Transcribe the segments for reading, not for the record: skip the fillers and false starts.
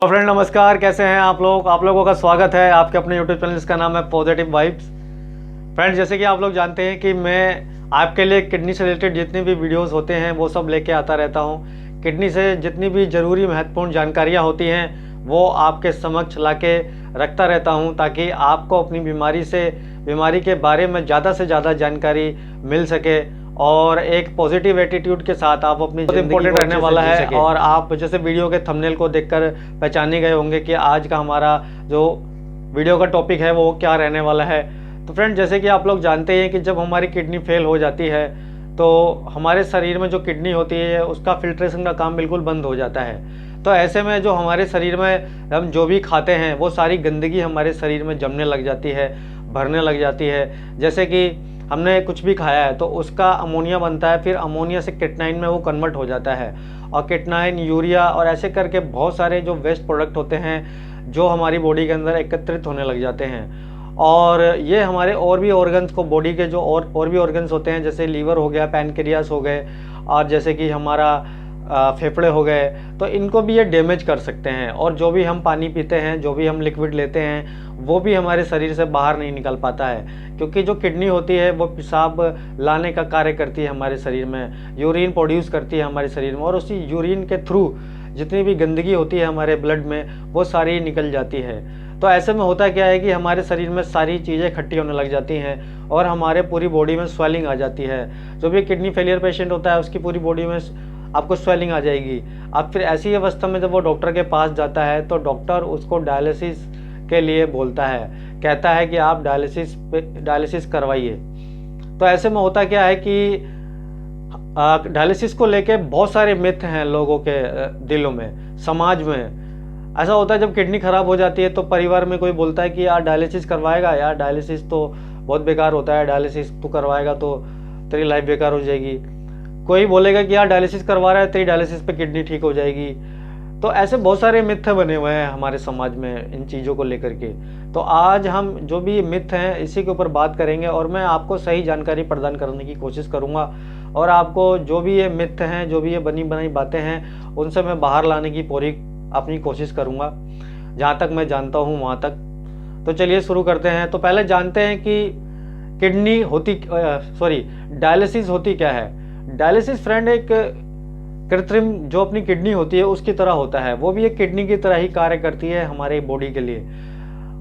तो फ्रेंड नमस्कार, कैसे हैं आप लोग। आप लोगों का स्वागत है आपके अपने यूट्यूब चैनल जिसका नाम है पॉजिटिव वाइब्स। फ्रेंड्स, जैसे कि आप लोग जानते हैं कि मैं आपके लिए किडनी से रिलेटेड जितनी भी वीडियोस होते हैं वो सब लेके आता रहता हूं। किडनी से जितनी भी ज़रूरी महत्वपूर्ण जानकारियां होती हैं वो आपके समक्ष लाके रखता रहता हूं, ताकि आपको अपनी बीमारी के बारे में ज़्यादा से ज़्यादा जानकारी मिल सके और एक पॉजिटिव एटीट्यूड के साथ आप अपनी बहुत इंपॉर्टेंट रहने वाला है। और आप जैसे वीडियो के थंबनेल को देखकर पहचान ही गए होंगे कि आज का हमारा जो वीडियो का टॉपिक है वो क्या रहने वाला है। तो फ्रेंड, जैसे कि आप लोग जानते हैं कि जब हमारी किडनी फेल हो जाती है तो हमारे शरीर में जो किडनी होती है उसका फिल्ट्रेशन का काम बिल्कुल बंद हो जाता है। तो ऐसे में जो हमारे शरीर में हम जो भी खाते हैं वो सारी गंदगी हमारे शरीर में जमने लग जाती है, भरने लग जाती है। जैसे कि हमने कुछ भी खाया है तो उसका अमोनिया बनता है, फिर अमोनिया से किटनाइन में वो कन्वर्ट हो जाता है, और किटनाइन, यूरिया और ऐसे करके बहुत सारे जो वेस्ट प्रोडक्ट होते हैं जो हमारी बॉडी के अंदर एकत्रित होने लग जाते हैं। और ये हमारे और भी ऑर्गन्स को, बॉडी के जो और भी ऑर्गन्स होते हैं, जैसे लीवर हो गया, पैनक्रियास हो गए, और जैसे कि हमारा फेफड़े हो गए, तो इनको भी ये डैमेज कर सकते हैं। और जो भी हम पानी पीते हैं, जो भी हम लिक्विड लेते हैं, वो भी हमारे शरीर से बाहर नहीं निकल पाता है, क्योंकि जो किडनी होती है वो पेशाब लाने का कार्य करती है हमारे शरीर में, यूरिन प्रोड्यूस करती है हमारे शरीर में, और उसी यूरिन के थ्रू जितनी भी गंदगी होती है हमारे ब्लड में वो सारी निकल जाती है। तो ऐसे में होता क्या है कि हमारे शरीर में सारी चीज़ें इकट्ठी होने लग जाती हैं और हमारे पूरी बॉडी में स्वेलिंग आ जाती है। जो भी किडनी फेलियर पेशेंट होता है उसकी पूरी बॉडी में आपको स्वेलिंग आ जाएगी। अब फिर ऐसी अवस्था में जब वो डॉक्टर के पास जाता है तो डॉक्टर उसको डायलिसिस के लिए बोलता है, कहता है कि आप डायलिसिस करवाइए। तो ऐसे में होता क्या है कि डायलिसिस को लेके बहुत सारे मिथ हैं लोगों के दिलों में, समाज में। ऐसा होता है जब किडनी खराब हो जाती है तो परिवार में कोई बोलता है कि यार डायलिसिस करवाएगा, यार डायलिसिस तो बहुत बेकार होता है, डायलिसिस तू करवाएगा तो तेरी लाइफ बेकार हो जाएगी। कोई बोलेगा कि यार डायलिसिस करवा रहा है, तेरी डायलिसिस पे किडनी ठीक हो जाएगी। तो ऐसे बहुत सारे मिथ बने हुए हैं हमारे समाज में इन चीज़ों को लेकर के। तो आज हम जो भी मिथ हैं इसी के ऊपर बात करेंगे और मैं आपको सही जानकारी प्रदान करने की कोशिश करूंगा, और आपको जो भी ये मिथ हैं, जो भी ये बनी बनाई बातें हैं, उनसे मैं बाहर लाने की पूरी अपनी कोशिश करूंगा, जहाँ तक मैं जानता हूँ वहाँ तक। तो चलिए शुरू करते हैं। तो पहले जानते हैं कि डायलिसिस होती क्या है। डायलिसिस फ्रेंड एक कृत्रिम जो अपनी किडनी होती है उसकी तरह होता है, वो भी एक किडनी की तरह ही कार्य करती है हमारे बॉडी के लिए।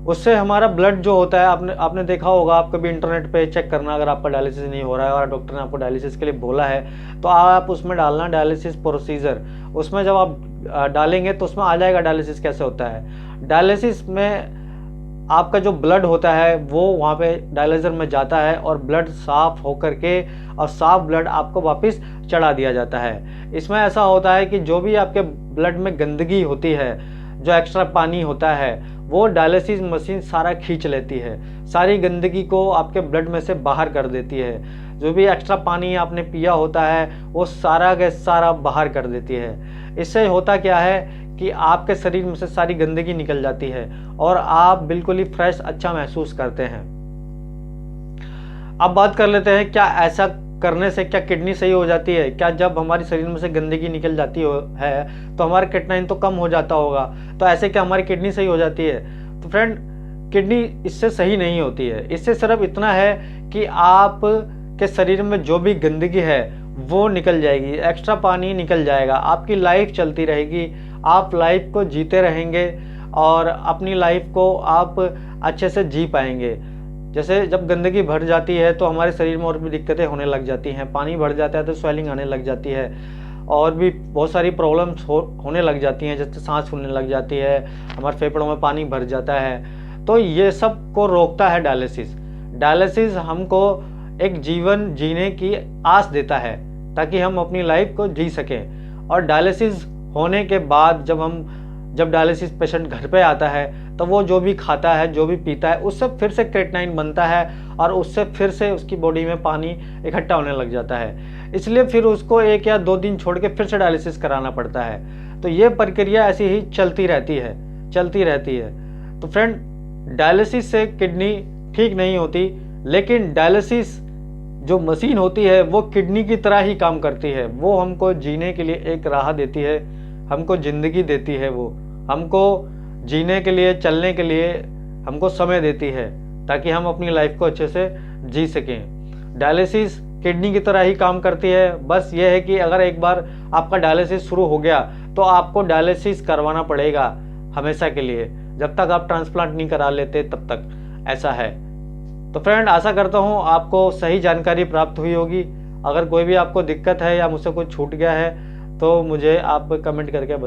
उससे हमारा ब्लड जो होता है, आपने देखा होगा, आप कभी इंटरनेट पे चेक करना, अगर आपका डायलिसिस नहीं हो रहा है और डॉक्टर ने आपको डायलिसिस के लिए बोला है तो आप उसमें डालना डायलिसिस प्रोसीजर। उसमें जब आप डालेंगे तो उसमें आ जाएगा डायलिसिस कैसे होता है। डायलिसिस में आपका जो ब्लड होता है वो वहाँ पे डायलिसिस में जाता है और ब्लड साफ होकर के, और साफ ब्लड आपको वापस चढ़ा दिया जाता है। इसमें ऐसा होता है कि जो भी आपके ब्लड में गंदगी होती है, जो एक्स्ट्रा पानी होता है, वो डायलिसिस मशीन सारा खींच लेती है, सारी गंदगी को आपके ब्लड में से बाहर कर देती है। जो भी एक्स्ट्रा पानी आपने पिया होता है वो सारा का सारा बाहर कर देती है। इससे होता क्या है कि आपके शरीर में से सारी गंदगी निकल जाती है और आप बिल्कुल ही फ्रेश, अच्छा महसूस करते हैं। अब बात कर लेते हैं, क्या ऐसा करने से क्या किडनी सही हो जाती है? क्या जब हमारे शरीर में से गंदगी निकल जाती है तो हमारा किडनी तो कम हो जाता होगा, तो ऐसे क्या हमारी किडनी सही हो जाती है? तो फ्रेंड, किडनी इससे सही नहीं होती है। इससे सिर्फ इतना है कि आप के शरीर में जो भी गंदगी है वो निकल जाएगी, एक्स्ट्रा पानी निकल जाएगा, आपकी लाइफ चलती रहेगी, आप लाइफ को जीते रहेंगे और अपनी लाइफ को आप अच्छे से जी पाएंगे। जैसे जब गंदगी भर जाती है तो हमारे शरीर में और भी दिक्कतें होने लग जाती हैं, पानी भर जाता है तो स्वेलिंग आने लग जाती है, और भी बहुत सारी प्रॉब्लम्स होने लग जाती हैं, जैसे सांस फूलने लग जाती है, हमारे फेफड़ों में पानी भर जाता है। तो ये सब को रोकता है डायलिसिस। डायलिसिस हमको एक जीवन जीने की आस देता है ताकि हम अपनी लाइफ को जी सकें। और डायलिसिस होने के बाद जब डायलिसिस पेशेंट घर पे आता है तो वो जो भी खाता है, जो भी पीता है, उससे फिर से क्रेटनाइन बनता है और उससे फिर से उसकी बॉडी में पानी इकट्ठा होने लग जाता है। इसलिए फिर उसको 1 या 2 दिन छोड़ के फिर से डायलिसिस कराना पड़ता है। तो ये प्रक्रिया ऐसी ही चलती रहती है। तो फ्रेंड, डायलिसिस से किडनी ठीक नहीं होती, लेकिन डायलिसिस जो मशीन होती है वो किडनी की तरह ही काम करती है। वो हमको जीने के लिए एक राह देती है, हमको ज़िंदगी देती है, वो हमको जीने के लिए, चलने के लिए हमको समय देती है, ताकि हम अपनी लाइफ को अच्छे से जी सकें। डायलिसिस किडनी की तरह ही काम करती है, बस ये है कि अगर एक बार आपका डायलिसिस शुरू हो गया तो आपको डायलिसिस करवाना पड़ेगा हमेशा के लिए, जब तक आप ट्रांसप्लांट नहीं करा लेते तब तक, ऐसा है। तो फ्रेंड, आशा करता हूँ आपको सही जानकारी प्राप्त हुई होगी। अगर कोई भी आपको दिक्कत है या मुझसे कुछ छूट गया है तो मुझे आप कमेंट करके